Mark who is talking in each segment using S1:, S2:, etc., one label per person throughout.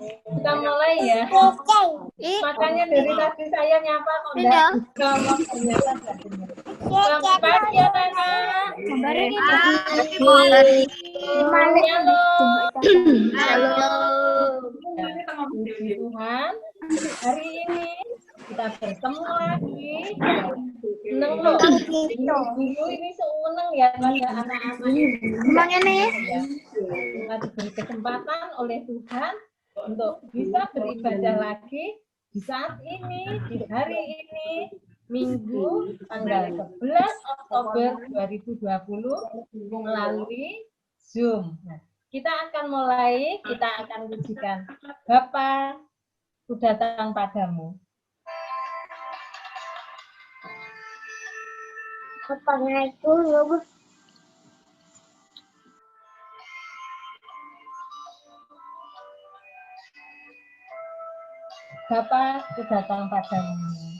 S1: Kita mulai ya. Makanya dari tadi saya nyapa kok enggak ngomong, ternyata enggak dengar. Selamat pagi anak-anak. Halo. Puji Tuhan, hari ini kita bertemu lagi. Seneng loh. Dulu ini seneng ya pada anak-anak.
S2: Emang ini
S1: Kita diberi kesempatan oleh Tuhan untuk bisa beribadah lagi di saat ini, di hari ini, Minggu tanggal 11 Oktober 2020 melalui Zoom. Nah, kita akan mulai, kita akan pujikan Bapa, Ku datang padamu.
S2: Bapaknya itu
S1: Bapa, Ku datang padamu.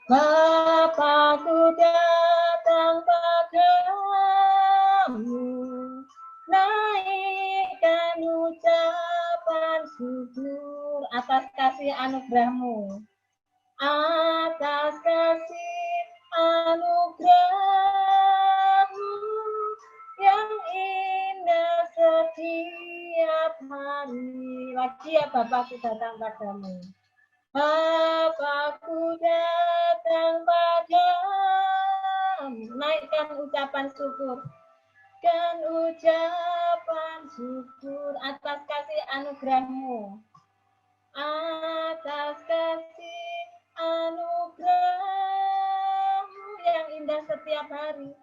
S1: Bapa, Ku datang padamu, naikkan ucapan syukur atas kasih anugerah-Mu, atas kasih anugerah-Mu yang indah setiap hari. Lagi ya Bapa, Ku datang padamu. Bapa-Ku datang padamu, naikkan ucapan syukur, dan ucapan syukur atas kasih anugerah-Mu, atas kasih anugerah-Mu yang indah setiap hari,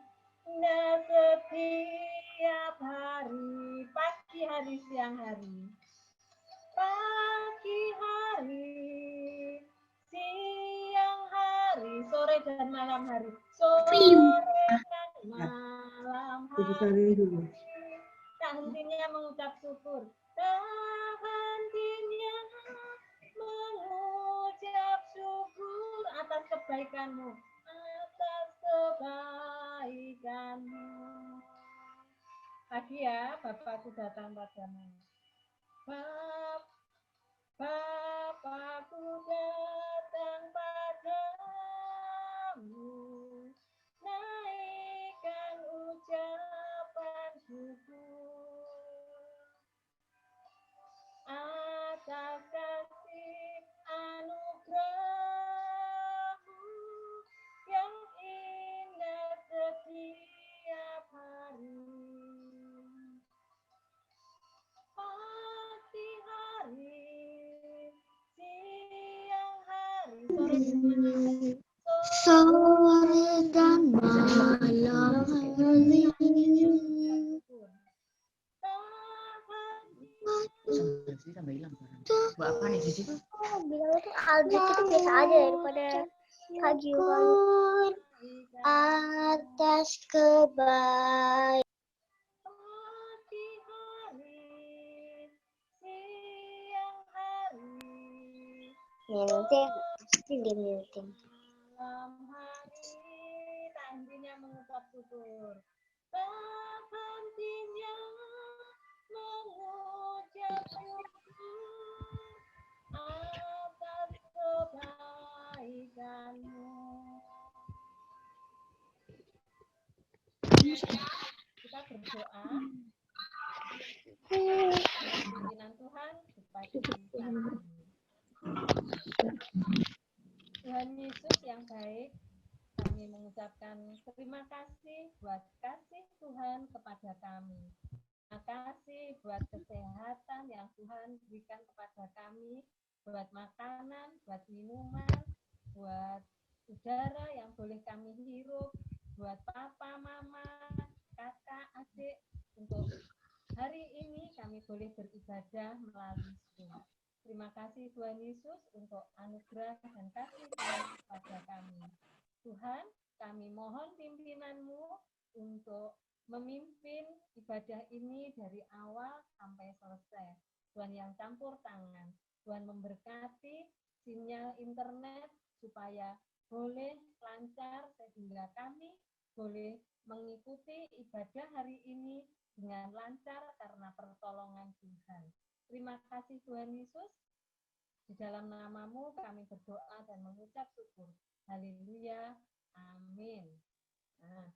S1: indah setiap hari, pagi hari, siang hari. Pagi hari, siang hari, sore dan malam hari, sore dan malam hari, tak hentinya mengucap syukur, tak hentinya mengucap syukur atas kebaikan-Mu, atas kebaikan-Mu. Lagi ya, Bapa-Ku datang padamu. Bapa-Ku datang padamu, naikkan ucapan syukur atas kasih anugerah-Mu yang indah setiap hari. Pagi hari, siang hari,
S2: sore dan malam hari.
S3: Buat apa nih di situ?
S2: Bilang itu Aldi itu biasa aja daripada kajian atas kebaikan.
S1: pagi hari, siang hari,
S2: Muting, pasti dia muting.
S1: malam hari, tak hentinya mengucap syukur, tak hentinya mengucap syukur atas kebaikan-Mu. Kita berdoa pimpinan Tuhan supaya kita. Tuhan Yesus yang baik, kami mengucapkan terima kasih buat kasih Tuhan kepada kami. Terima kasih buat kesehatan yang Tuhan berikan kepada kami, buat makanan, buat minuman, buat udara yang boleh kami hirup, buat papa, mama, kakak, adik, untuk hari ini kami boleh beribadah melalui Zoom. Terima kasih Tuhan Yesus untuk anugerah dan kasih Tuhan kepada kami. Tuhan, kami mohon pimpinan-Mu untuk memimpin ibadah ini dari awal sampai selesai. Tuhan yang campur tangan, Tuhan memberkati sinyal internet supaya boleh lancar sehingga kami boleh mengikuti ibadah hari ini dengan lancar karena pertolongan firman Tuhan. Terima kasih Tuhan Yesus. Di dalam namamu kami berdoa dan mengucap syukur. Haleluya. Amin. Nah.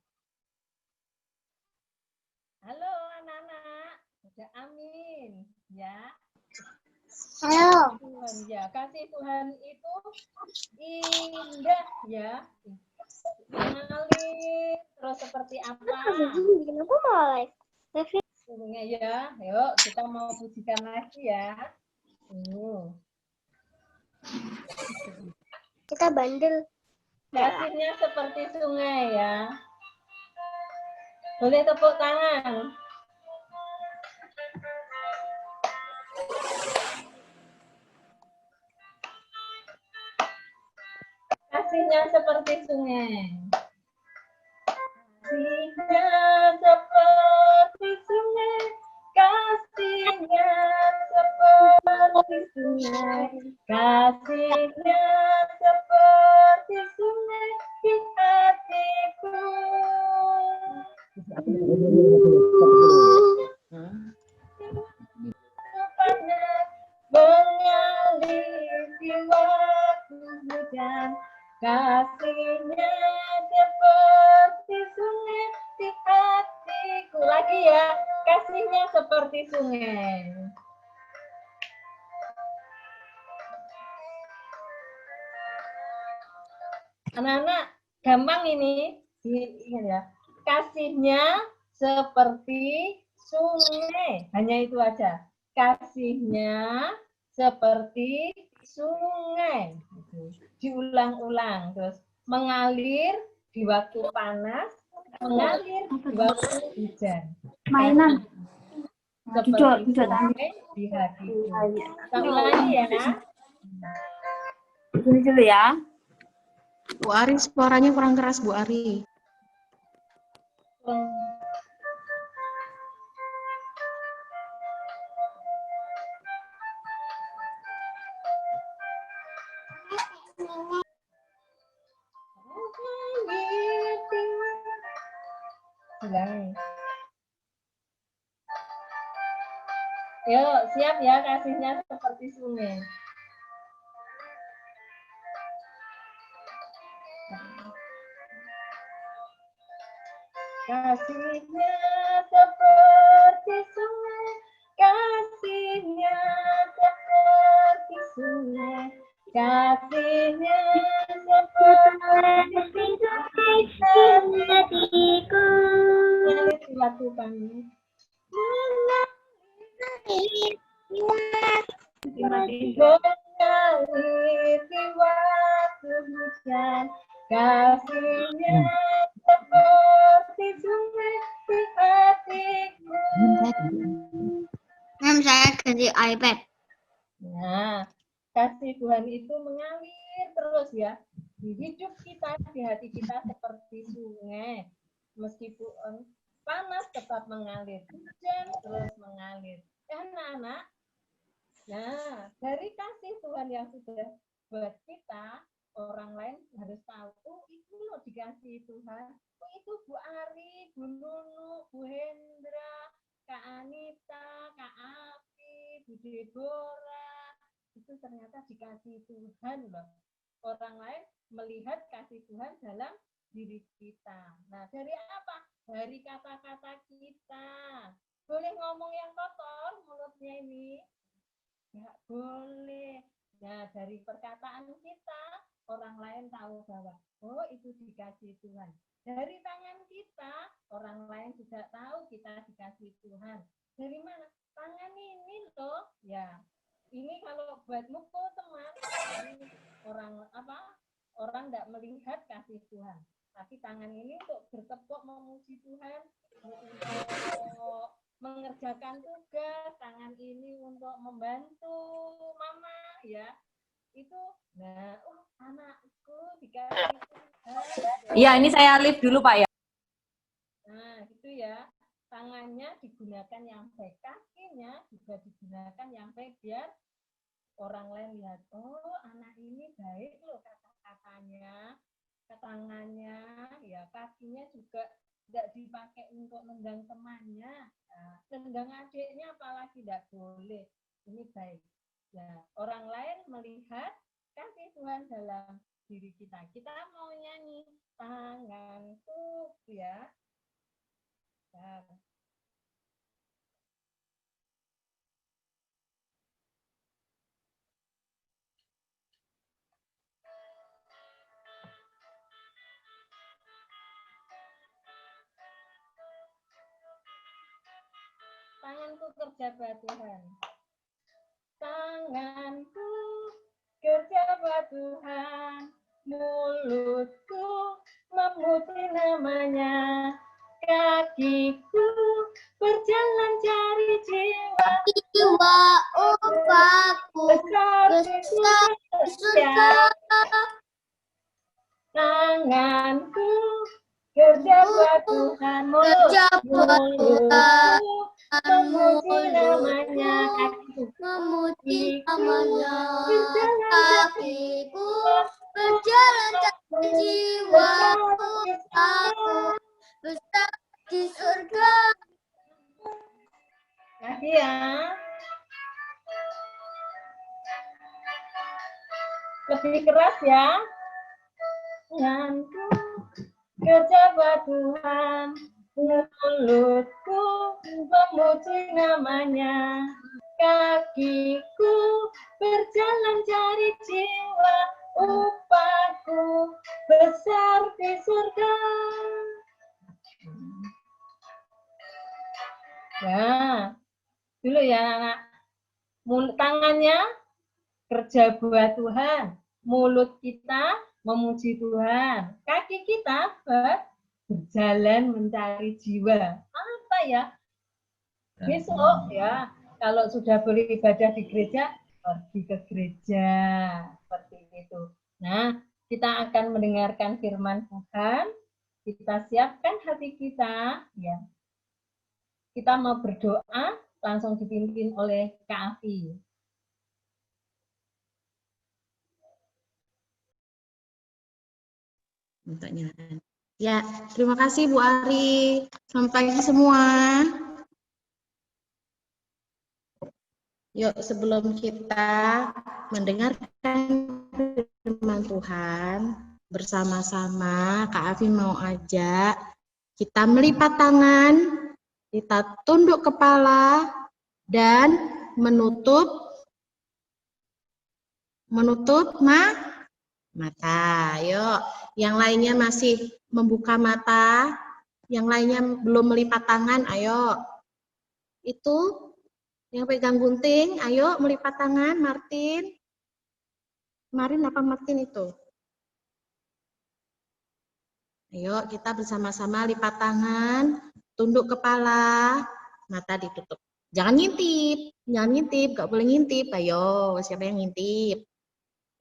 S1: Halo anak-anak. Sudah amin. Ya.
S2: Halo.
S1: Tuhan ya, kasih Tuhan itu indah ya. Mengalir terus seperti apa?
S2: Kenapa malah live?
S1: Sungguhnya ya. Yuk kita mau pujikan lagi ya.
S2: Kita bandel.
S1: Kasihnya seperti sungai ya. Boleh tepuk tangan. Kasihnya seperti sungai. Kasihnya seperti sungai. Kasihnya seperti sungai. Kasihnya seperti sungai di hatiku. Mengalir di waktu hujan. Kasihnya seperti sungai di hatiku. Lagi ya, kasihnya seperti sungai. Anak-anak, gampang ini. Ingat ya. Kasihnya seperti sungai. Hanya itu aja. Kasihnya seperti sungai. Diulang-ulang. Terus mengalir di waktu panas, mengalir di waktu hujan.
S3: Mainan.
S1: Seperti sungai di hatiku. Kita ulangi ya.
S3: Ini dulu ya.
S4: Bu Ari, suaranya kurang keras, Bu Ari.
S1: Yuk, siap ya, kasihnya seperti sungai. Kasihnya seperti sungai, kasihnya seperti sungai, kasihnya seperti sungai di hatiku. Mengalir di waktu panas, mengalir di waktu hujan, kasihnya seperti sungai di hatiku.
S2: Saya ganti iPad.
S1: Nah, kasih Tuhan itu mengalir terus ya. Di hidup kita, di hati kita seperti sungai. Meskipun panas tetap mengalir, hujan terus mengalir. Ya anak-anak. Nah, dari kasih Tuhan yang sudah buat kita, orang lain harus tahu, oh itu loh dikasih Tuhan. Oh itu Bu Ari, Bu Nunu, Bu Hendra, Kak Anita, Kak Api, Bu Deborah. Itu ternyata dikasih Tuhan loh. Orang lain melihat kasih Tuhan dalam diri kita. Nah, dari apa? Dari kata-kata kita. Boleh ngomong yang kotor mulutnya ini? Nggak boleh. Nah, dari perkataan kita, orang lain tahu bahwa, oh itu dikasih Tuhan. Dari tangan kita, orang lain juga tahu kita dikasih Tuhan. Dari mana? Tangan ini loh, ya. Ini kalau buat mukul teman, orang nggak melihat kasih Tuhan. Tapi tangan ini untuk bertepuk memuji Tuhan, untuk mengerjakan tugas, tangan ini untuk membantu mama ya. Itu nah, anakku dikasih Tuhan.
S3: Iya, ini saya live dulu, Pak ya.
S1: Nah, gitu ya. Tangannya digunakan yang baik, kakinya juga digunakan yang baik biar orang lain lihat, oh anak ini baik loh kata-katanya, tangannya, ya kakinya juga tidak dipakai untuk nendang temannya, nendang adiknya apalagi tidak boleh. Ini baik. Ya, orang lain melihat kasih Tuhan dalam diri kita. Kita mau nyanyi tanganku, ya. Nah, tanganku kerja buat Tuhan. Tanganku kerja buat Tuhan, mulutku memuji namanya, kakiku berjalan cari jiwa,
S2: Jiwa upahku
S1: besar di
S2: besar di surga.
S1: Tanganku kerja buat Tuhan,
S2: Kerja buat Tuhan,
S1: mulutku memuji namanya, kakiku
S2: memuji namanya. Kakiku berjalan cari jiwa upahku besar di surga.
S1: Lagi ya. Lebih keras ya. Tanganku kerja buat Tuhan, mulutku memuji namanya, kakiku berjalan cari jiwa, upahku besar di surga. Nah, dulu ya anak. Tangannya kerja buat Tuhan, mulut kita memuji Tuhan, kaki kita berjalan mencari jiwa. Apa ya? Besok ya, kalau sudah beribadah di gereja, pergi ke gereja seperti itu. Nah, kita akan mendengarkan firman Tuhan. Kita siapkan hati kita, ya. Kita mau berdoa, langsung dipimpin oleh Kak Afi.
S4: Ya, terima kasih Bu Ari. Selamat pagi semua. Yuk, sebelum kita mendengarkan firman Tuhan, bersama-sama Kak Afi mau ajak kita melipat tangan, kita tunduk kepala, dan menutup mata. Yuk, yang lainnya masih membuka mata, yang lainnya belum melipat tangan, ayo. Itu yang pegang gunting, ayo melipat tangan, Martin. Kemarin apa Martin itu? Ayo kita bersama-sama lipat tangan, tunduk kepala, mata ditutup. Jangan ngintip, gak boleh ngintip. Ayo, siapa yang ngintip?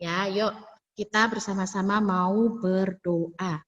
S4: Ya, yuk kita bersama-sama mau berdoa.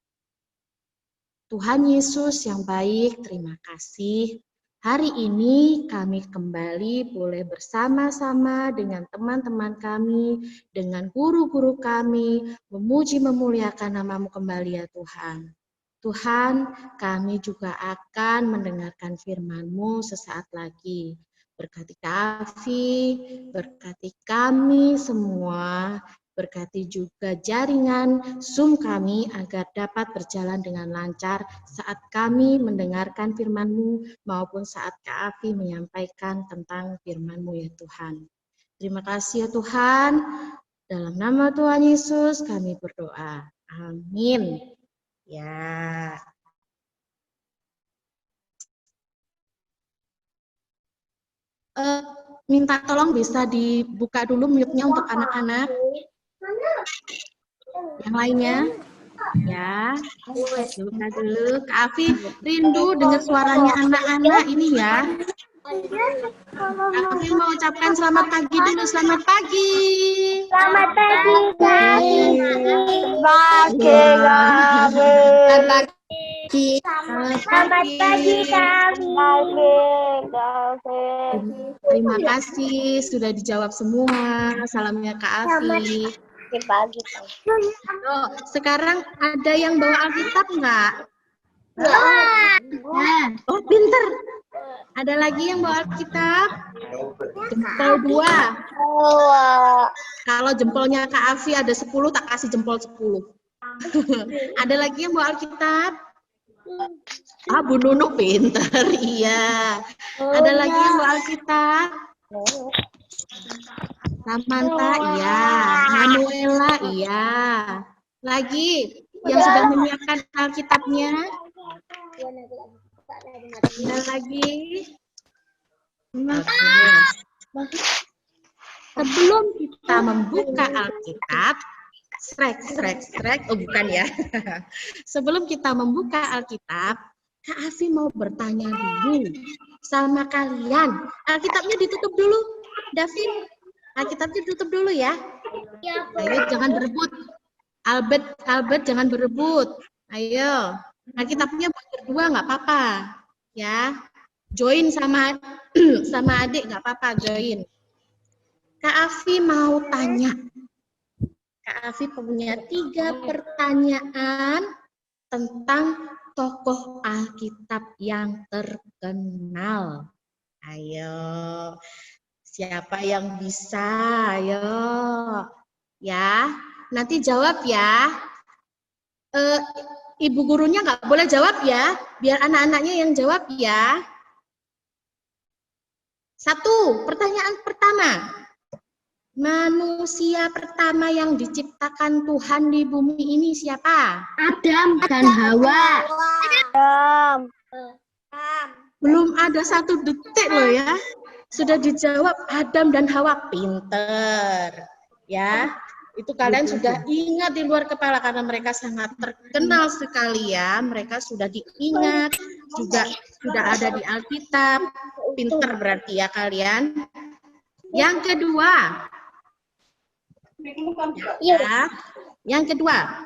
S4: Tuhan Yesus yang baik, terima kasih. Hari ini kami kembali boleh bersama-sama dengan teman-teman kami, dengan guru-guru kami, memuji memuliakan nama-Mu kembali ya Tuhan. Tuhan, kami juga akan mendengarkan firman-Mu sesaat lagi. Berkati Kak Afi, berkati kami semua, berkati juga jaringan Zoom kami agar dapat berjalan dengan lancar saat kami mendengarkan firman-Mu maupun saat Kak Afi menyampaikan tentang firman-Mu ya Tuhan. Terima kasih ya Tuhan. Dalam nama Tuhan Yesus kami berdoa. Amin. Ya. Minta tolong bisa dibuka dulu mute-nya untuk anak-anak. Yang lainnya, ya, buka dulu. Kak Afi rindu dengar suaranya anak-anak ini ya. Kak Afi mau ucapkan selamat pagi dulu. Selamat pagi.
S2: Selamat pagi, Kak.
S4: Selamat pagi.
S2: Selamat pagi, Kak.
S4: Terima kasih sudah dijawab semua. Salamnya Kak Afi.
S2: Pagi.
S4: Oh, sekarang ada yang bawa Alkitab nggak? Oh, pinter. Ada lagi yang bawa Alkitab? Jempol 2. Kalau jempolnya Kak Afi ada 10, tak kasih jempol 10. Ada lagi yang bawa Alkitab? Ah, Bu Nunu pinter, iya. Ada lagi yang bawa Alkitab? Samantha, iya. Manuela, iya. Lagi, yang sudah menyiapkan Alkitabnya? Ada lagi? Oke. Sebelum kita membuka Alkitab, oh bukan ya. Sebelum kita membuka Alkitab, Kak Afi mau bertanya dulu sama kalian. Alkitabnya ditutup dulu, David. Alkitabnya ditutup dulu ya. Ayo jangan berebut. Albert jangan berebut. Ayo. Alkitabnya buat berdua nggak apa-apa. Ya. Join sama adik nggak apa-apa, join. Kak Afi mau tanya. Kak Afi punya 3 pertanyaan tentang tokoh Alkitab yang terkenal. Ayo, siapa yang bisa? Ayo, ya. Nanti jawab ya. Ibu gurunya nggak boleh jawab ya, biar anak-anaknya yang jawab ya. 1, pertanyaan pertama. Manusia pertama yang diciptakan Tuhan di bumi ini siapa?
S2: Adam dan Hawa.
S4: Belum ada 1 detik loh ya. Sudah dijawab Adam dan Hawa. Pinter. Ya, itu kalian sudah ingat di luar kepala karena mereka sangat terkenal sekali ya. Mereka sudah diingat, juga sudah ada di Alkitab. Pinter berarti ya kalian. Yang kedua. Ya, yang kedua.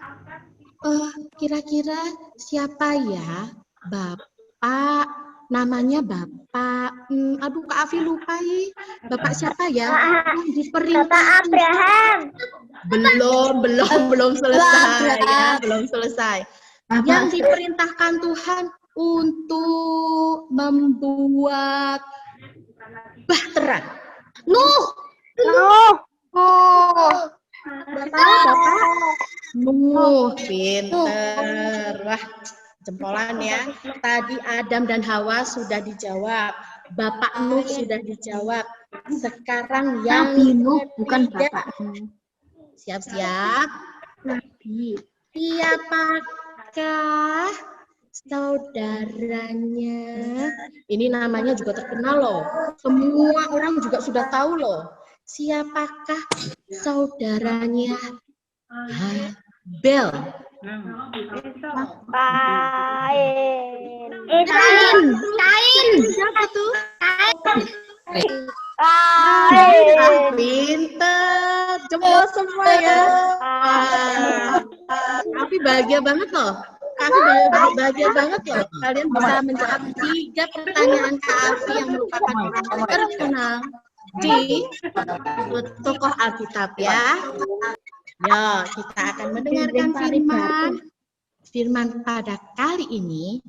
S4: Kira-kira siapa ya? Bapak, namanya Bapak. Aduh, Kak Afi lupa nih. Bapak siapa ya?
S2: Bapak Abraham.
S4: Belum selesai ya, belum selesai. Yang diperintahkan Tuhan untuk membuat bahtera. Nuh. Bapak. Nuh, pinter. Wah, jempolan ya. Tadi Adam dan Hawa sudah dijawab. Bapak Nuh sudah dijawab. Sekarang yang
S2: Nuh, bukan Bapak.
S4: Siap-siap. Siapakah saudaranya? Ini namanya juga terkenal loh. Semua orang juga sudah tahu loh. Siapakah saudaranya Habel?
S2: Kain.
S4: Siapa tuh? Pinter, jempol semua ya. Tapi bahagia banget loh. Kak Afi bahagia banget loh. Kalian bisa menjawab 3 pertanyaan Kak Afi yang merupakan orang terkenal di tokoh Alkitab ya. Ya, kita akan mendengarkan firman pada kali ini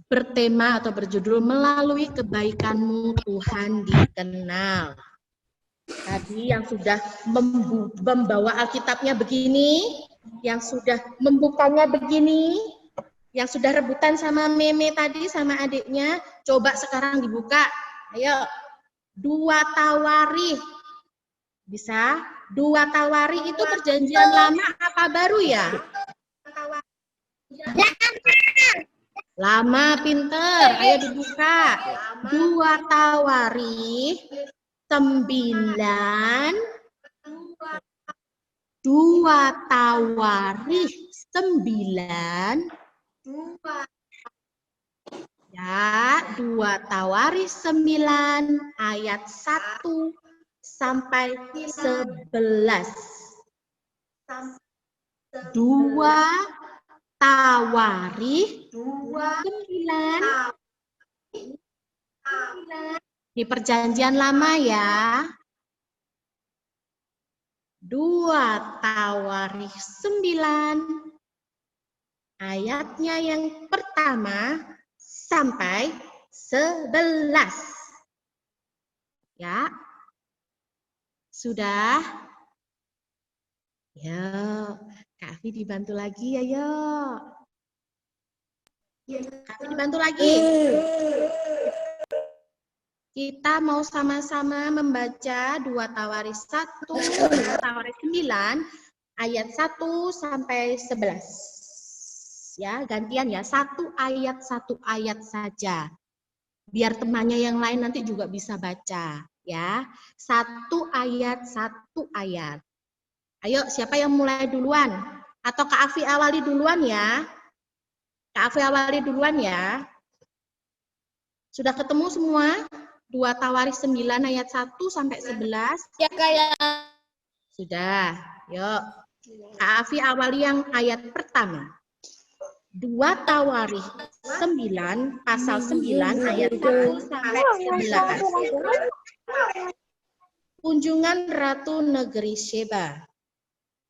S4: bertema atau berjudul melalui kebaikanmu Tuhan dikenal. Tadi yang sudah membawa Alkitabnya begini, yang sudah membukanya begini, yang sudah rebutan sama Meme tadi sama adiknya, coba sekarang dibuka. Ayo, 2 Tawarikh. Bisa? 2 Tawarikh itu perjanjian lama apa baru ya? Lama, pinter. Ayo dibuka. 2 Tawarikh 9. 2 Tawarikh 9. Ya, 2 Tawarikh 9 ayat 1 sampai 11. 2 Tawarikh 9 di perjanjian lama ya. 2 Tawarikh 9 Ayatnya yang pertama sampai 11. Ya. Sudah? Ya, Kak Afi dibantu lagi ya, yuk. Kak Afi dibantu lagi. Kita mau sama-sama membaca 2 Tawaris 1, 2 Tawaris 9, ayat 1 sampai 11. Ya, gantian ya, 1 ayat saja. Biar temannya yang lain nanti juga bisa baca, ya. 1 ayat. Ayo, siapa yang mulai duluan? Atau Kak Afi awali duluan ya? Kak Afi awali duluan ya. Sudah ketemu semua? 2 Tawaris 9 ayat 1 sampai 11.
S2: Ya kayak.
S4: Sudah. Yuk. Kak Afi awali yang ayat pertama. 2 Tawaris 9 pasal 9 ayat 1 sampai 11. Kunjungan Ratu Negeri Sheba.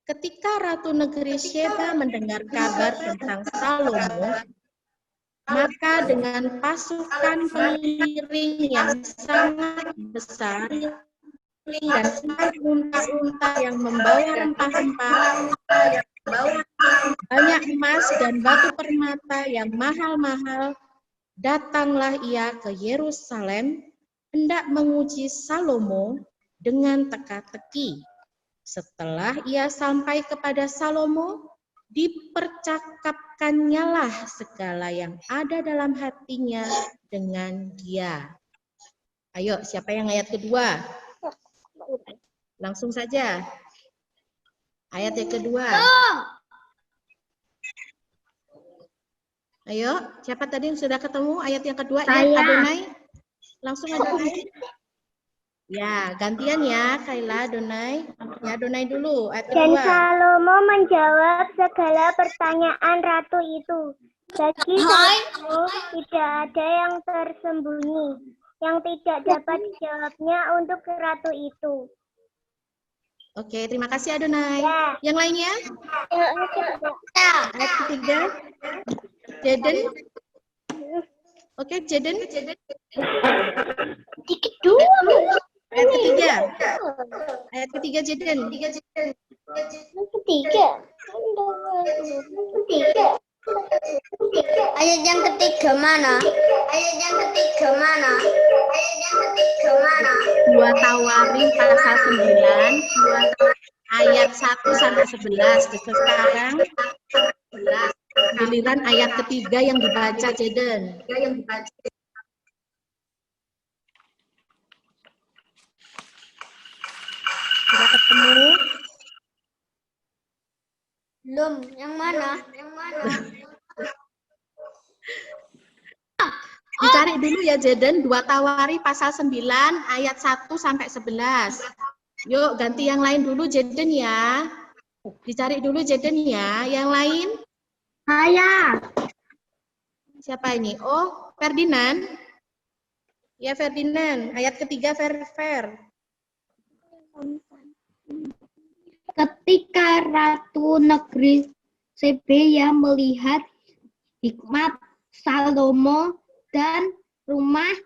S4: Ketika Ratu Negeri Sheba mendengar kabar tentang Salomo, maka dengan pasukan pengiring yang sangat besar dan unta-unta yang membawa rempah-rempah, banyak emas dan batu permata yang mahal-mahal, datanglah ia ke Yerusalem hendak menguji Salomo dengan teka-teki. Setelah ia sampai kepada Salomo, dipercakapkannyalah segala yang ada dalam hatinya dengan dia. Ayo, siapa yang ayat kedua? Langsung saja. Ayat yang kedua. Ayo, siapa tadi yang sudah ketemu ayat yang kedua? Ya, Adonai. Langsung Adonai. Ya, gantian ya, Kaila, Adonai. Ya, Adonai dulu, ayat
S5: Dan
S4: kedua.
S5: Salomo menjawab segala pertanyaan ratu itu. Bagi Salomo tidak ada yang tersembunyi, yang tidak dapat dijawabnya untuk ratu itu.
S4: Oke, terima kasih Adonai.
S5: Ya.
S4: Yang lainnya? Ayat ketiga. Jaden. Oke, Jaden.
S5: Dikit dulu.
S4: Ayat ketiga. Ayat ketiga, Jaden.
S5: Ketiga. Ayat yang ketiga mana?
S4: 2 Tawarin pasal 9, ayat 1 sampai 11. Sekarang giliran ayat ketiga yang dibaca, Jaden. Sudah ketemu?
S5: Belum. Yang mana?
S4: Dicari dulu ya, Jaden. 2 Tawari pasal 9, ayat 1 sampai 11. Yuk, ganti yang lain dulu, Jaden ya. Dicari dulu, Jaden ya. Yang lain?
S2: Saya.
S4: Siapa ini? Oh, Ferdinand. Ya, Ferdinand. Ayat ketiga, Fer.
S2: Ketika Ratu Negeri Sheba melihat hikmat Salomo dan rumah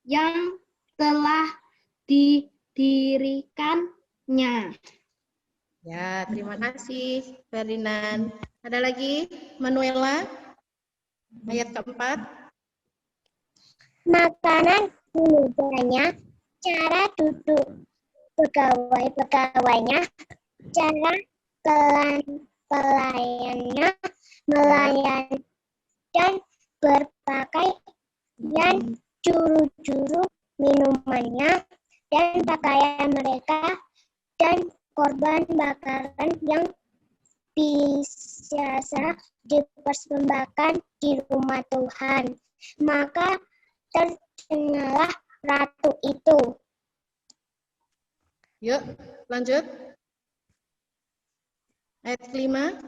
S2: yang telah didirikannya.
S4: Ya, terima kasih, Ferdinand. Ada lagi? Manuela? Ayat keempat.
S5: Makanan minumnya, cara duduk pegawai-pegawainya, cara pelayannya, melayani dan berpakaian, juru-juru minumannya, dan pakaian mereka, dan korban bakaran yang biasa dipersembahkan di rumah Tuhan. Maka terdengarlah ratu itu.
S4: Yuk, lanjut. Ayat kelima.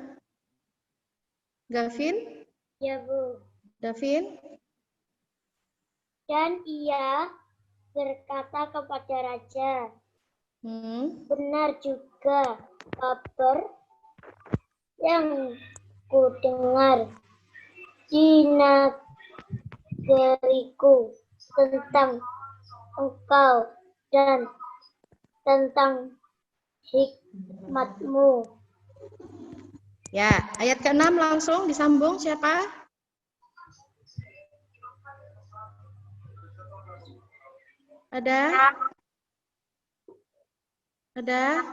S4: Gavin?
S5: Ya, Bu.
S4: Davin?
S5: Dan ia berkata kepada raja, benar juga kabar yang kudengar di negeriku, tentang engkau dan tentang hikmatmu.
S4: Ya, ayat ke-6 langsung disambung siapa? Ada? Ada?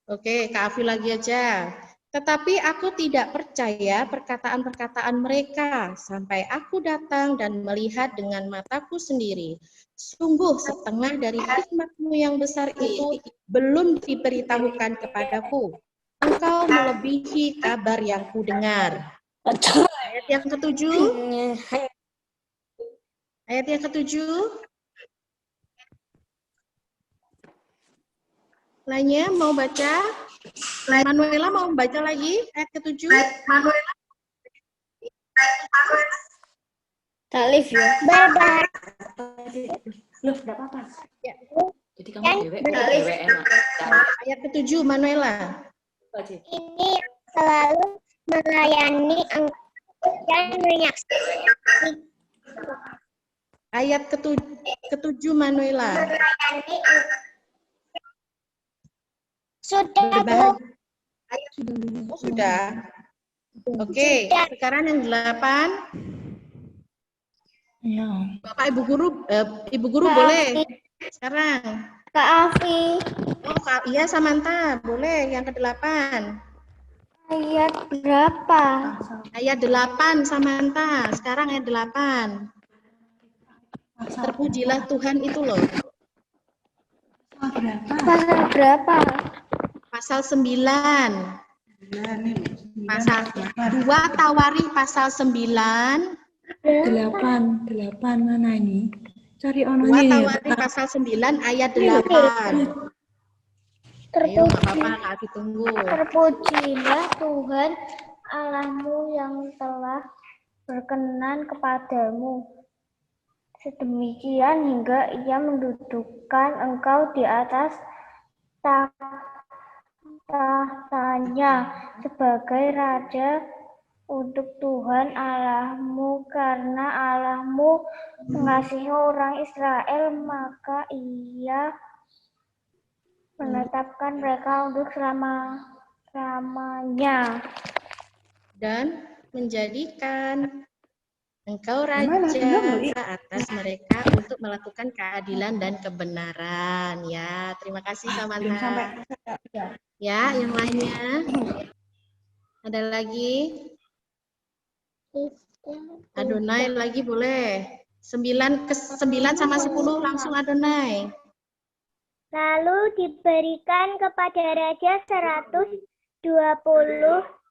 S4: Oke, Kak Afi lagi aja. Tetapi aku tidak percaya perkataan-perkataan mereka sampai aku datang dan melihat dengan mataku sendiri. Sungguh setengah dari hikmat-Mu yang besar itu belum diberitahukan kepadaku. Engkau melebihi kabar yang kudengar. Ayat yang ketujuh. Ayat yang ketujuh. Lainnya mau baca? Manuela mau baca lagi ayat ke-7?
S2: Talif ya.
S5: Bye-bye.
S3: Loh, enggak apa-apa.
S4: Ya.
S3: Jadi kamu dewek enak.
S4: Ayat ke-7 Manuela.
S5: Ini selalu melayani engkau dan menyaksikan
S4: Ayat ke-7 Manuela.
S5: melayani sudah
S4: Berbahagia. Oh, sudah. Oke, sekarang yang 8.
S3: Ya.
S4: Bapak Ibu guru boleh. Sekarang.
S2: Kak Afi,
S4: Oh, Kak, iya Samantha, boleh yang ke-8.
S2: ayat berapa?
S4: Ayat 8 Samantha. Sekarang ayat 8. Terpujilah Tuhan itu loh.
S2: Pasal berapa?
S4: Pasal 9. Pasal 2 Tawarikh pasal 9.
S6: 8 mana ini? Cari
S4: 2
S6: ononya ya.
S4: Tawarikh pasal 9 ayat 8. Ayo, nggak apa-apa, Kak Afi tunggu.
S2: Terpujilah Tuhan Allahmu yang telah berkenan kepadamu. Sedemikian hingga ia mendudukkan engkau di atas tahtanya sebagai raja untuk Tuhan Allahmu, karena Allahmu mengasihi orang Israel, maka ia menetapkan mereka untuk selama-lamanya.
S4: Dan menjadikan engkau raja atas mereka untuk melakukan keadilan dan kebenaran. Ya, terima kasih Samantha. Ya, yang lainnya. Ada lagi? Adonai lagi boleh. 9 sama 10 langsung Adonai.
S5: Lalu diberikan kepada raja 120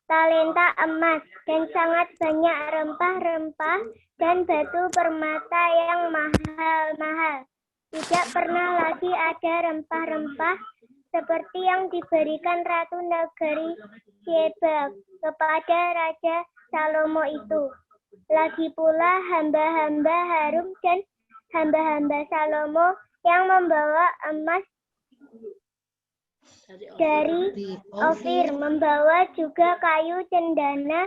S5: talenta emas dan sangat banyak rempah-rempah dan batu permata yang mahal-mahal. Tidak pernah lagi ada rempah-rempah seperti yang diberikan ratu negeri Sheba kepada Raja Salomo itu. Lagi pula hamba-hamba Harum dan hamba-hamba Salomo yang membawa emas dari Ofir, membawa juga kayu cendana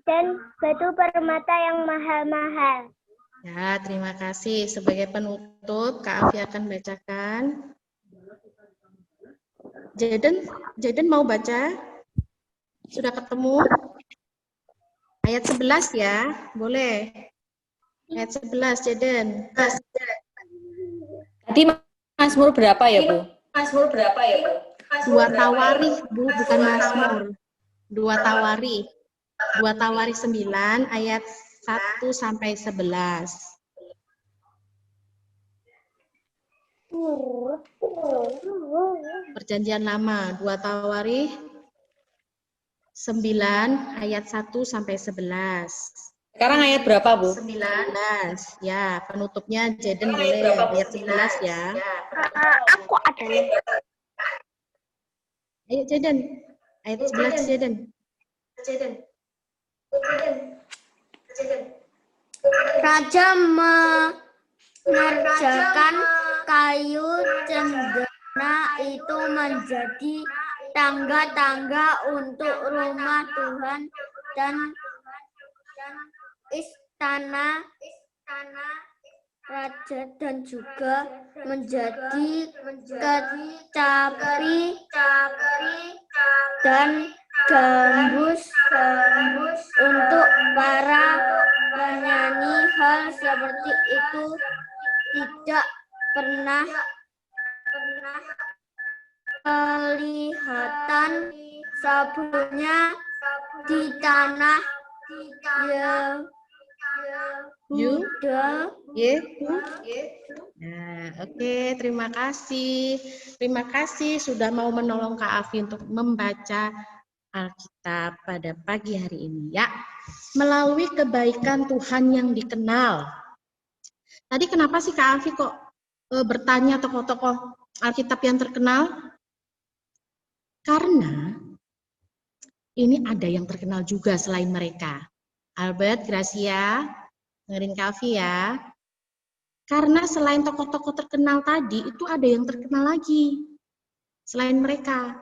S5: dan batu permata yang mahal-mahal.
S4: Ya, terima kasih. Sebagai penutup, Kak Afi akan bacakan. Jaden mau baca? Sudah ketemu? Ayat 11 ya, boleh. Ayat 11, Jaden.
S3: Tadi Mazmur berapa ya, Bu?
S4: 2 Tawarikh, Bu, bukan Mazmur. 2 Tawarikh. 2 Tawarikh 9 ayat 1 sampai 11. Perjanjian Lama, 2 Tawarikh 9 ayat 1 sampai 11.
S3: Sekarang ayat berapa, Bu?
S4: 19. Ya, penutupnya Jaden boleh ayat 11 ya.
S5: Aku ada.
S4: Ayo Jaden. Ayat 11 Jaden.
S2: Raja mengerjakan kayu cendana itu menjadi tangga-tangga untuk rumah Tuhan dan
S5: istana raja dan juga menjadi kecapi dan gambus untuk para penyanyi. Hal seperti itu tidak pernah kelihatan sebelumnya di tanah Yehuda.
S4: Nah, oke, terima kasih. Terima kasih sudah mau menolong Kak Afi untuk membaca Alkitab pada pagi hari ini ya. Melalui kebaikan Tuhan yang dikenal. Tadi kenapa sih Kak Afi kok bertanya tokoh-tokoh Alkitab yang terkenal? Karena ini ada yang terkenal juga selain mereka. Albert, Gracia, dengerin Kak Afi ya. Karena selain tokoh-tokoh terkenal tadi, itu ada yang terkenal lagi. Selain mereka.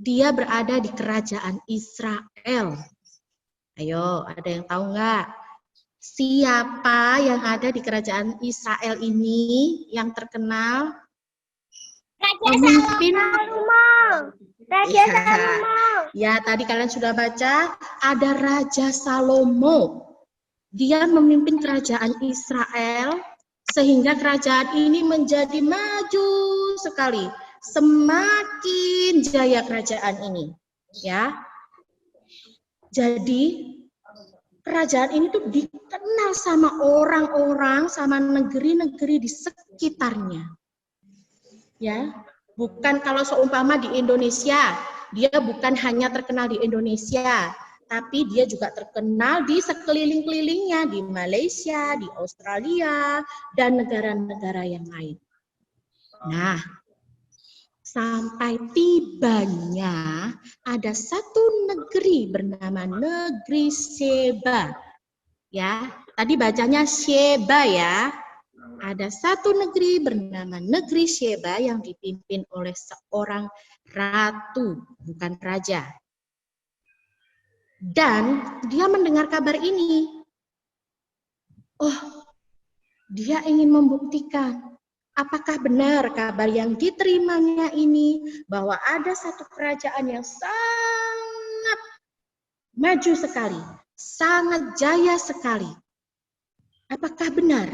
S4: Dia berada di kerajaan Israel. Ayo, ada yang tahu nggak? Siapa yang ada di kerajaan Israel ini yang terkenal? Pemimpin
S5: Raja Salomo.
S4: Ya, tadi kalian sudah baca, ada Raja Salomo. Dia memimpin kerajaan Israel sehingga kerajaan ini menjadi maju sekali. Semakin jaya kerajaan ini, ya. Jadi kerajaan ini tuh dikenal sama orang-orang, sama negeri-negeri di sekitarnya. Ya, bukan kalau seumpama di Indonesia, dia bukan hanya terkenal di Indonesia, tapi dia juga terkenal di sekeliling-kelilingnya, di Malaysia, di Australia, dan negara-negara yang lain. Nah, sampai tibanya ada satu negeri bernama negeri Sheba. Ya, tadi bacanya Sheba ya. Ada satu negeri bernama negeri Sheba yang dipimpin oleh seorang ratu, bukan raja. Dan dia mendengar kabar ini. Oh, dia ingin membuktikan apakah benar kabar yang diterimanya ini bahwa ada satu kerajaan yang sangat maju sekali, sangat jaya sekali. Apakah benar?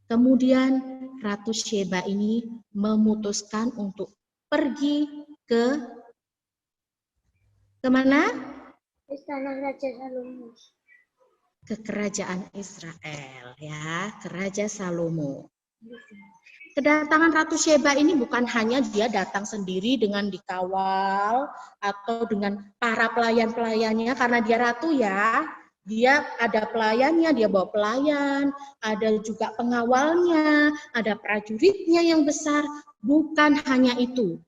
S4: Kemudian Ratu Sheba ini memutuskan untuk pergi ke kemana?
S5: Istana Raja Salomo.
S4: Ke kerajaan Israel ya, ke Raja Salomo. Kedatangan Ratu Sheba ini bukan hanya dia datang sendiri dengan dikawal atau dengan para pelayan-pelayannya karena dia ratu ya. Dia ada pelayannya, dia bawa pelayan, ada juga pengawalnya, ada prajuritnya yang besar, bukan hanya itu.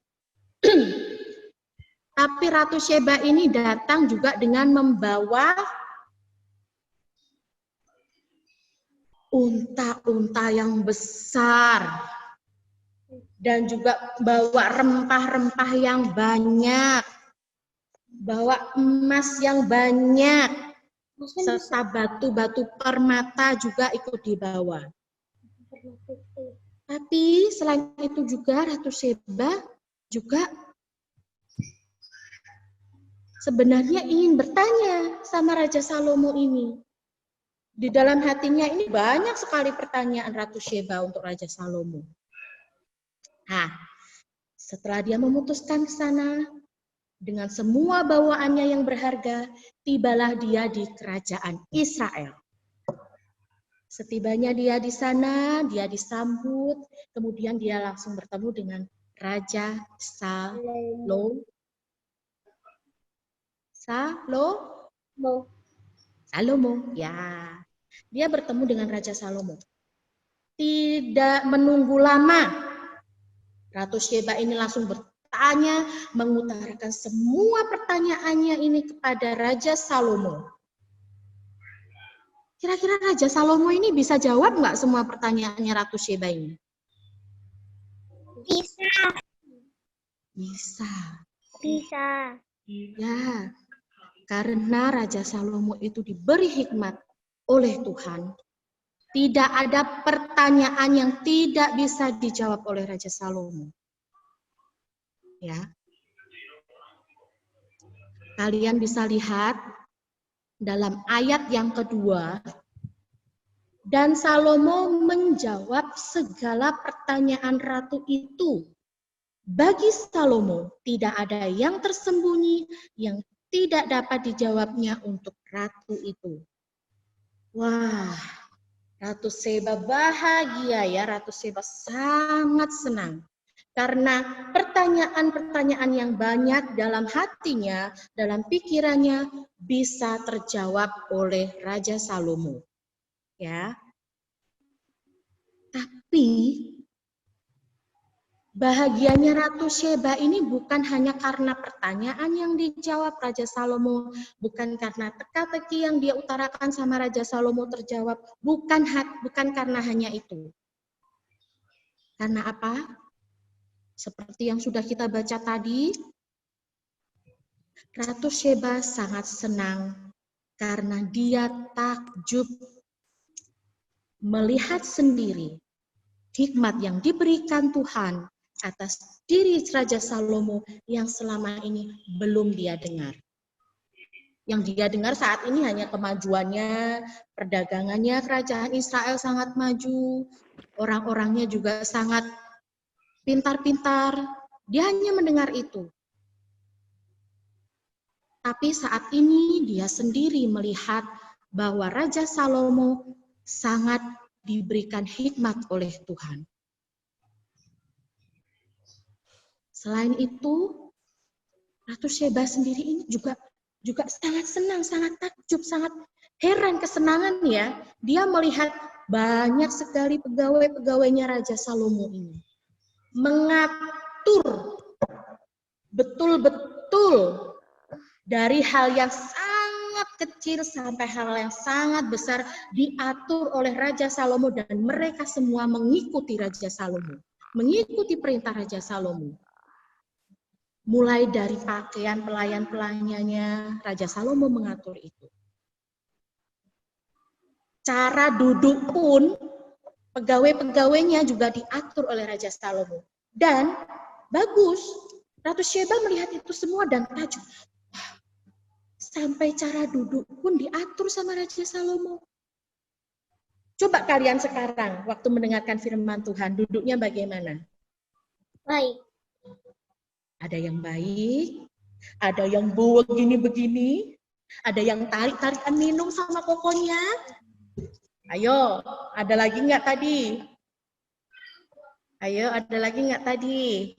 S4: Tapi Ratu Sheba ini datang juga dengan membawa unta-unta yang besar dan juga bawa rempah-rempah yang banyak, bawa emas yang banyak, serta batu-batu permata juga ikut dibawa. Tapi selain itu juga Ratu Sheba juga sebenarnya ingin bertanya sama Raja Salomo ini. Di dalam hatinya ini banyak sekali pertanyaan Ratu Sheba untuk Raja Salomo. Nah, setelah dia memutuskan ke sana, dengan semua bawaannya yang berharga, tibalah dia di kerajaan Israel. Setibanya dia di sana, dia disambut, kemudian dia langsung bertemu dengan Raja Salomo. Ya. Dia bertemu dengan Raja Salomo. Tidak menunggu lama, Ratu Sheba ini langsung bertanya, mengutarakan semua pertanyaannya ini kepada Raja Salomo. Kira-kira Raja Salomo ini bisa jawab nggak semua pertanyaannya Ratu Sheba ini?
S5: Bisa.
S4: Bisa.
S5: Bisa.
S4: Ya. Karena Raja Salomo itu diberi hikmat oleh Tuhan. Tidak ada pertanyaan yang tidak bisa dijawab oleh Raja Salomo. Ya. Kalian bisa lihat dalam ayat yang kedua, dan Salomo menjawab segala pertanyaan ratu itu. Bagi Salomo tidak ada yang tersembunyi yang tidak dapat dijawabnya untuk ratu itu. Wah, Ratu Seba bahagia ya, Ratu Seba sangat senang. Karena pertanyaan-pertanyaan yang banyak dalam hatinya, dalam pikirannya bisa terjawab oleh Raja Salomo. Ya. Tapi bahagianya Ratu Seba ini bukan hanya karena pertanyaan yang dijawab Raja Salomo, bukan karena teka-teki yang dia utarakan sama Raja Salomo terjawab, bukan karena hanya itu. Karena apa? Seperti yang sudah kita baca tadi, Ratu Seba sangat senang karena dia takjub melihat sendiri hikmat yang diberikan Tuhan atas diri Raja Salomo yang selama ini belum dia dengar. Yang dia dengar saat ini hanya kemajuannya, perdagangannya, kerajaan Israel sangat maju, orang-orangnya juga sangat pintar-pintar, dia hanya mendengar itu. Tapi saat ini dia sendiri melihat bahwa Raja Salomo sangat diberikan hikmat oleh Tuhan. Selain itu, Ratu Seba sendiri ini juga sangat senang, sangat takjub, sangat heran, kesenangan ya. Dia melihat banyak sekali pegawai-pegawainya Raja Salomo ini mengatur betul-betul dari hal yang sangat kecil sampai hal yang sangat besar diatur oleh Raja Salomo dan mereka semua mengikuti Raja Salomo, mengikuti perintah Raja Salomo. Mulai dari pakaian pelayan-pelayannya, Raja Salomo mengatur itu. Cara duduk pun pegawai-pegawainya juga diatur oleh Raja Salomo. Dan bagus, Ratu Seba melihat itu semua dan takjub. Sampai cara duduk pun diatur sama Raja Salomo. Coba kalian sekarang, waktu mendengarkan firman Tuhan, duduknya bagaimana?
S5: Baik.
S4: Ada yang baik, ada yang begini-begini, ada yang tarik-tarikan minum sama kokonya. Ayo, ada lagi nggak tadi? Ayo, ada lagi nggak tadi?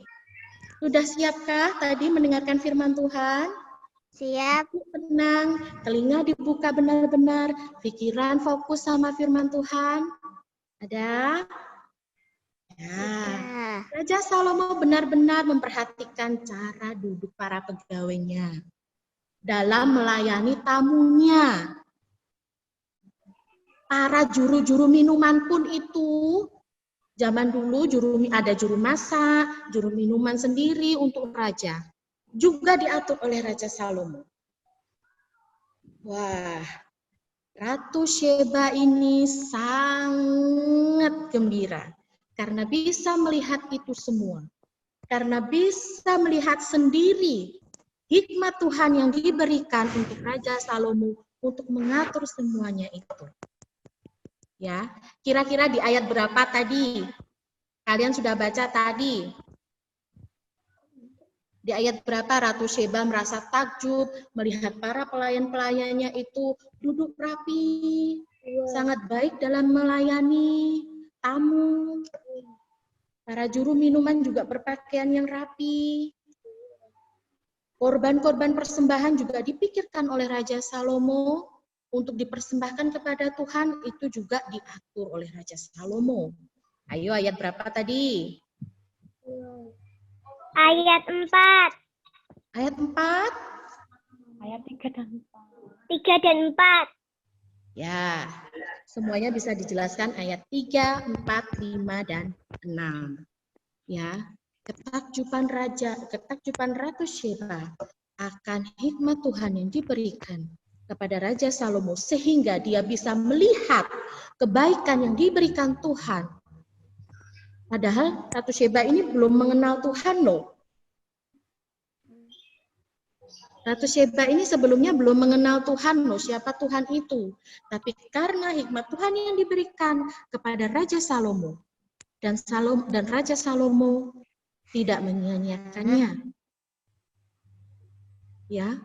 S4: Sudah siapkah tadi mendengarkan firman Tuhan?
S5: Siap.
S4: Tenang, telinga dibuka benar-benar, pikiran fokus sama firman Tuhan. Ada? Ya. Raja Salomo benar-benar memperhatikan cara duduk para pegawainya dalam melayani tamunya. Para juru-juru minuman pun itu, zaman dulu ada juru masak, juru minuman sendiri untuk raja. Juga diatur oleh Raja Salomo. Wah, Ratu Seba ini sangat gembira karena bisa melihat itu semua. Karena bisa melihat sendiri hikmat Tuhan yang diberikan untuk Raja Salomo untuk mengatur semuanya itu. Ya, kira-kira di ayat berapa tadi? Kalian sudah baca tadi. Di ayat berapa Ratu Seba merasa takjub melihat para pelayan-pelayannya itu duduk rapi, sangat baik dalam melayani tamu. Para juru minuman juga berpakaian yang rapi. Korban-korban persembahan juga dipikirkan oleh Raja Salomo untuk dipersembahkan kepada Tuhan, itu juga diatur oleh Raja Salomo. Ayo ayat berapa tadi?
S5: Ayat 4.
S4: Ayat 4?
S6: Ayat 3 dan
S5: 3 dan 4.
S4: Ya, semuanya bisa dijelaskan ayat 3, 4, 5, dan 6. Ya, ketakjuban Ratu Seba akan hikmat Tuhan yang diberikan kepada Raja Salomo sehingga dia bisa melihat kebaikan yang diberikan Tuhan. Padahal Ratu Sheba ini belum mengenal Tuhan loh. Ratu Sheba ini sebelumnya belum mengenal Tuhan loh, siapa Tuhan itu. Tapi karena hikmat Tuhan yang diberikan kepada Raja Salomo, dan Raja Salomo tidak menyia-nyiakannya. Ya,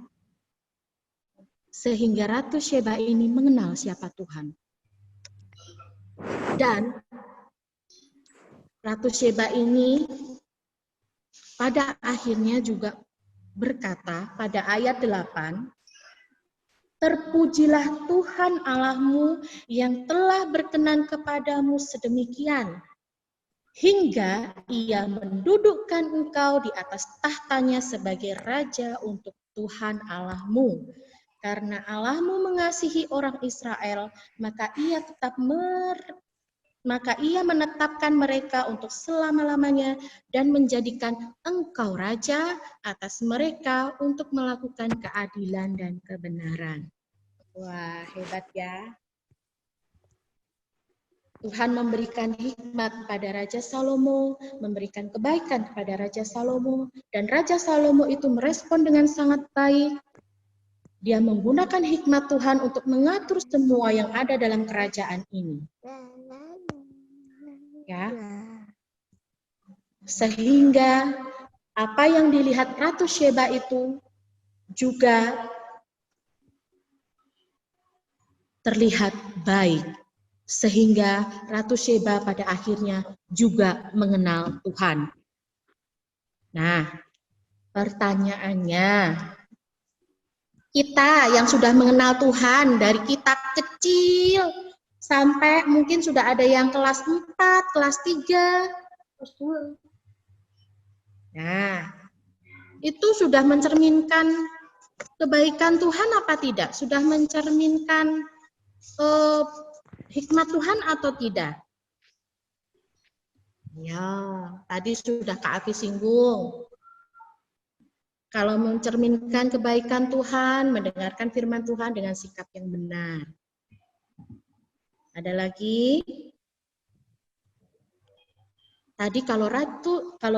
S4: sehingga Ratu Sheba ini mengenal siapa Tuhan. Dan Ratu Sheba ini pada akhirnya juga berkata pada ayat 8, terpujilah Tuhan Allahmu yang telah berkenan kepadamu sedemikian, hingga ia mendudukkan engkau di atas tahtanya sebagai raja untuk Tuhan Allahmu. Karena Allahmu mengasihi orang Israel, maka ia menetapkan mereka untuk selama-lamanya dan menjadikan engkau raja atas mereka untuk melakukan keadilan dan kebenaran. Wah, hebat ya. Tuhan memberikan hikmat kepada Raja Salomo, memberikan kebaikan kepada Raja Salomo, dan Raja Salomo itu merespon dengan sangat baik. Dia menggunakan hikmat Tuhan untuk mengatur semua yang ada dalam kerajaan ini. Ya, sehingga apa yang dilihat Ratu Sheba itu juga terlihat baik, sehingga Ratu Sheba pada akhirnya juga mengenal Tuhan. Nah, pertanyaannya, kita yang sudah mengenal Tuhan dari kita kecil sampai mungkin sudah ada yang kelas 4, kelas 3, kelas 2. Nah, itu sudah mencerminkan kebaikan Tuhan apa tidak? Sudah mencerminkan hikmat Tuhan atau tidak? Ya, tadi sudah Kak Afi singgung. Kalau mencerminkan kebaikan Tuhan, mendengarkan firman Tuhan dengan sikap yang benar. Ada lagi? Tadi kalau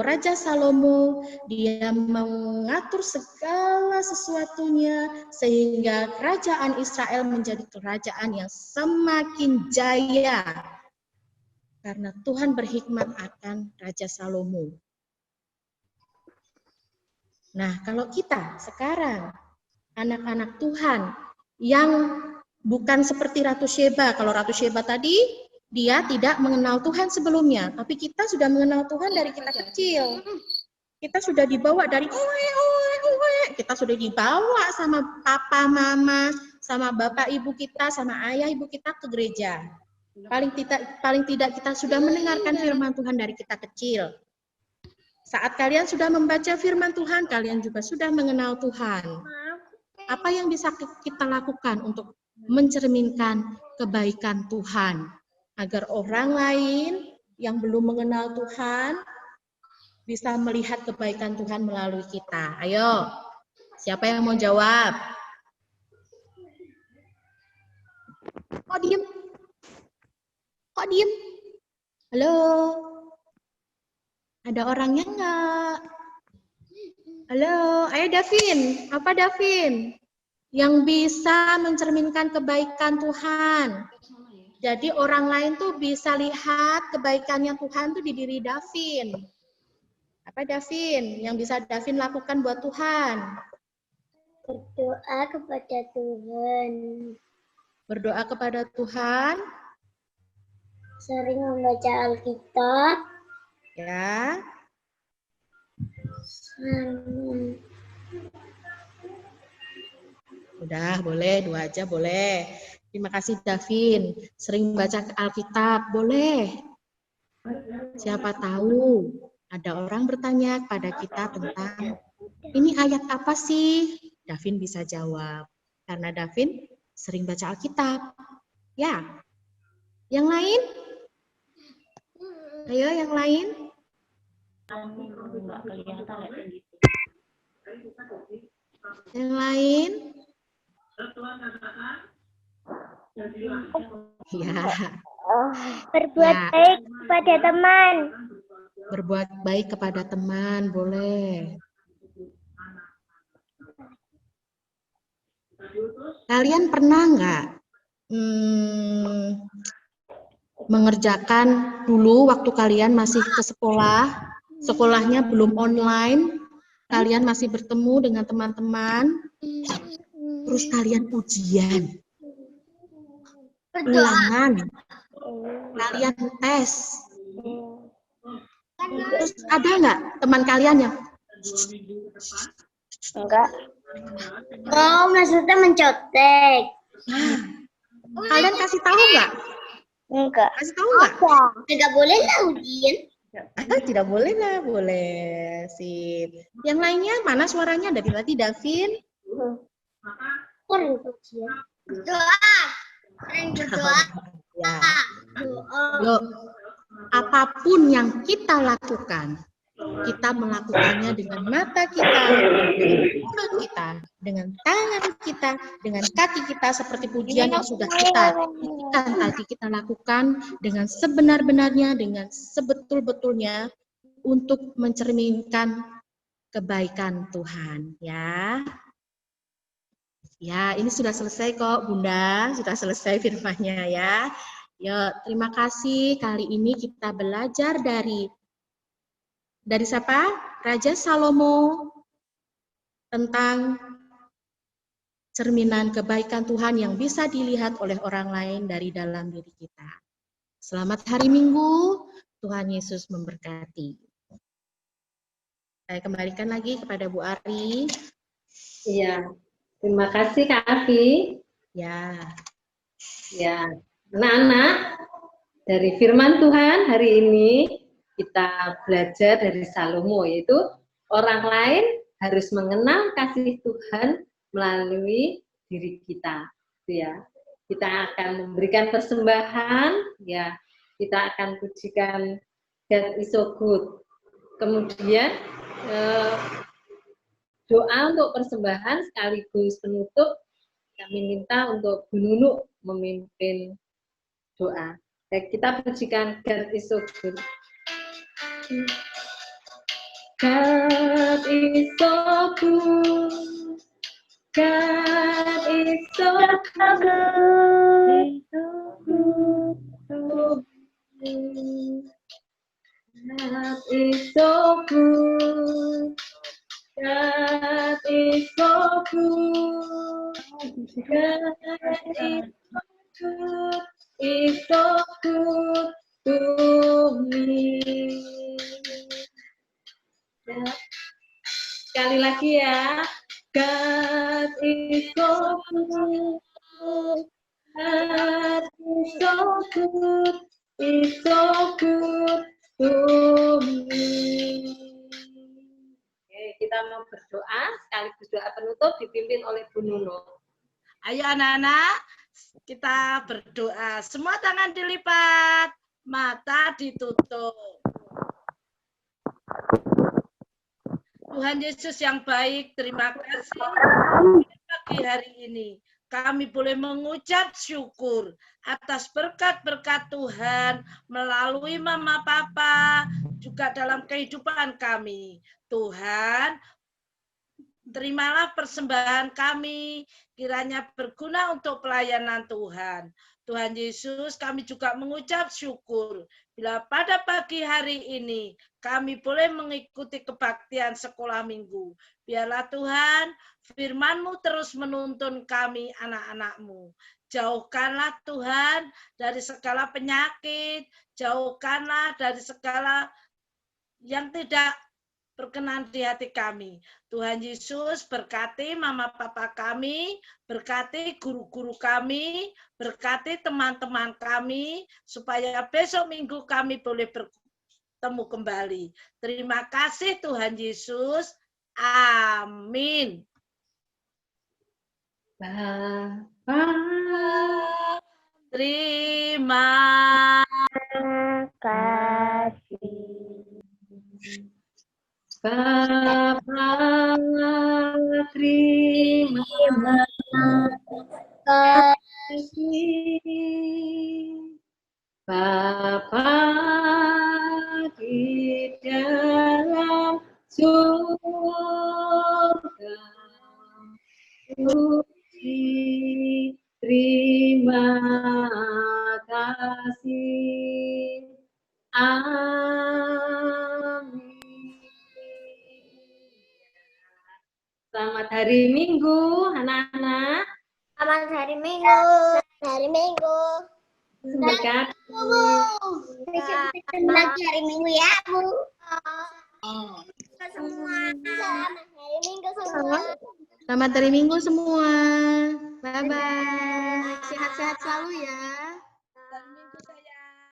S4: Raja Salomo dia mengatur segala sesuatunya sehingga kerajaan Israel menjadi kerajaan yang semakin jaya karena Tuhan berhikmat akan Raja Salomo. Nah, kalau kita sekarang anak-anak Tuhan yang bukan seperti Ratu Sheba, kalau Ratu Sheba tadi dia tidak mengenal Tuhan sebelumnya, tapi kita sudah mengenal Tuhan dari kita kecil. Kita sudah dibawa dari kita sudah dibawa sama papa, mama, sama bapak ibu kita, sama ayah ibu kita ke gereja. Paling tidak kita sudah mendengarkan firman Tuhan dari kita kecil. Saat kalian sudah membaca firman Tuhan, kalian juga sudah mengenal Tuhan. Apa yang bisa kita lakukan untuk mencerminkan kebaikan Tuhan? Agar orang lain yang belum mengenal Tuhan bisa melihat kebaikan Tuhan melalui kita. Ayo, siapa yang mau jawab? Kok diem? Kok diem? Halo? Ada orangnya nggak? Halo, ayo Davin. Apa Davin? Yang bisa mencerminkan kebaikan Tuhan. Jadi orang lain tuh bisa lihat kebaikannya Tuhan tuh di diri Davin. Apa Davin? Yang bisa Davin lakukan buat Tuhan?
S5: Berdoa kepada Tuhan.
S4: Berdoa kepada Tuhan.
S5: Sering membaca Alkitab.
S4: Ya. Udah, boleh. 2 aja boleh. Terima kasih Davin. Sering baca Alkitab, boleh. Siapa tahu ada orang bertanya kepada kita tentang ini ayat apa sih? Davin bisa jawab. Karena Davin sering baca Alkitab. Ya. Yang lain? Ayo yang lain. Yang lain? Ya.
S5: Berbuat
S4: Ya.
S5: baik kepada teman.
S4: Berbuat baik kepada teman, boleh. Kalian pernah nggak mengerjakan dulu waktu kalian masih ke sekolah, sekolahnya belum online, kalian masih bertemu dengan teman-teman, terus kalian ujian, ulangan, kalian tes. Terus ada nggak teman kalian yang
S2: Enggak.
S5: Oh, maksudnya mencontek.
S4: kalian kasih tahu nggak?
S2: Enggak.
S4: Kasih tahu nggak?
S5: Tidak boleh lah ujian.
S4: Tidak boleh lah, boleh. Sip. Yang lainnya mana suaranya dari tadi, Davin?
S5: Sering ujian. Doa. Sering berdoa.
S4: Ya. Yuk, apapun yang kita lakukan, kita melakukannya dengan mata kita, dengan mulut kita, dengan tangan kita, dengan kaki kita, seperti pujian yang sudah kita buktikan tadi, kita lakukan dengan sebenar-benarnya, dengan sebetul-betulnya untuk mencerminkan kebaikan Tuhan, ya. Ya, ini sudah selesai kok, Bunda, sudah selesai firman-nya ya. Yuk, terima kasih. Kali ini kita belajar dari siapa? Raja Salomo tentang cerminan kebaikan Tuhan yang bisa dilihat oleh orang lain dari dalam diri kita. Selamat hari Minggu, Tuhan Yesus memberkati. Saya kembalikan lagi kepada Bu Ari.
S7: Iya, terima kasih Kak Afi.
S4: Ya.
S7: Ya, anak-anak, dari firman Tuhan hari ini kita belajar dari Salomo, yaitu orang lain harus mengenal kasih Tuhan melalui diri kita, ya. Kita akan memberikan persembahan, ya. Kita akan pujikan God is so good. Kemudian doa untuk persembahan sekaligus penutup kami minta untuk Bu Nunu memimpin doa. Baik, kita pujikan God is so good. God is so good. God is so good. God is so good. God is so good. God is so good to me. Ya. Sekali lagi ya. God is so good. God is so good. Is so good to me. Oke, kita mau berdoa sekaligus doa penutup dipimpin oleh Bu Nuno.
S8: Ayo anak-anak, kita berdoa. Semua tangan dilipat, mata ditutup. Tuhan Yesus yang baik, terima kasih pagi hari ini. Kami boleh mengucap syukur atas berkat-berkat Tuhan melalui Mama Papa, juga dalam kehidupan kami. Tuhan, terimalah persembahan kami, kiranya berguna untuk pelayanan Tuhan. Tuhan Yesus, kami juga mengucap syukur bila pada pagi hari ini kami boleh mengikuti kebaktian sekolah minggu. Biarlah Tuhan, firman-Mu terus menuntun kami anak-anak-Mu. Jauhkanlah Tuhan dari segala penyakit, jauhkanlah dari segala yang tidak berkenan di hati kami. Tuhan Yesus berkati mama papa kami, berkati guru-guru kami, berkati teman-teman kami, supaya besok minggu kami boleh bertemu kembali. Terima kasih Tuhan Yesus. Amin.
S7: Bapa,
S8: Terima
S2: kasih.
S7: Bapa, terima Terima kasih. Amin. Selamat hari Minggu, anak-anak.
S5: Selamat hari Minggu. Hari Minggu.
S7: Berkati.
S5: Selamat hari Minggu ya, Bu. Semua. Selamat hari Minggu semua.
S4: Selamat hari Minggu semua. Bye-bye. Sehat-sehat selalu ya.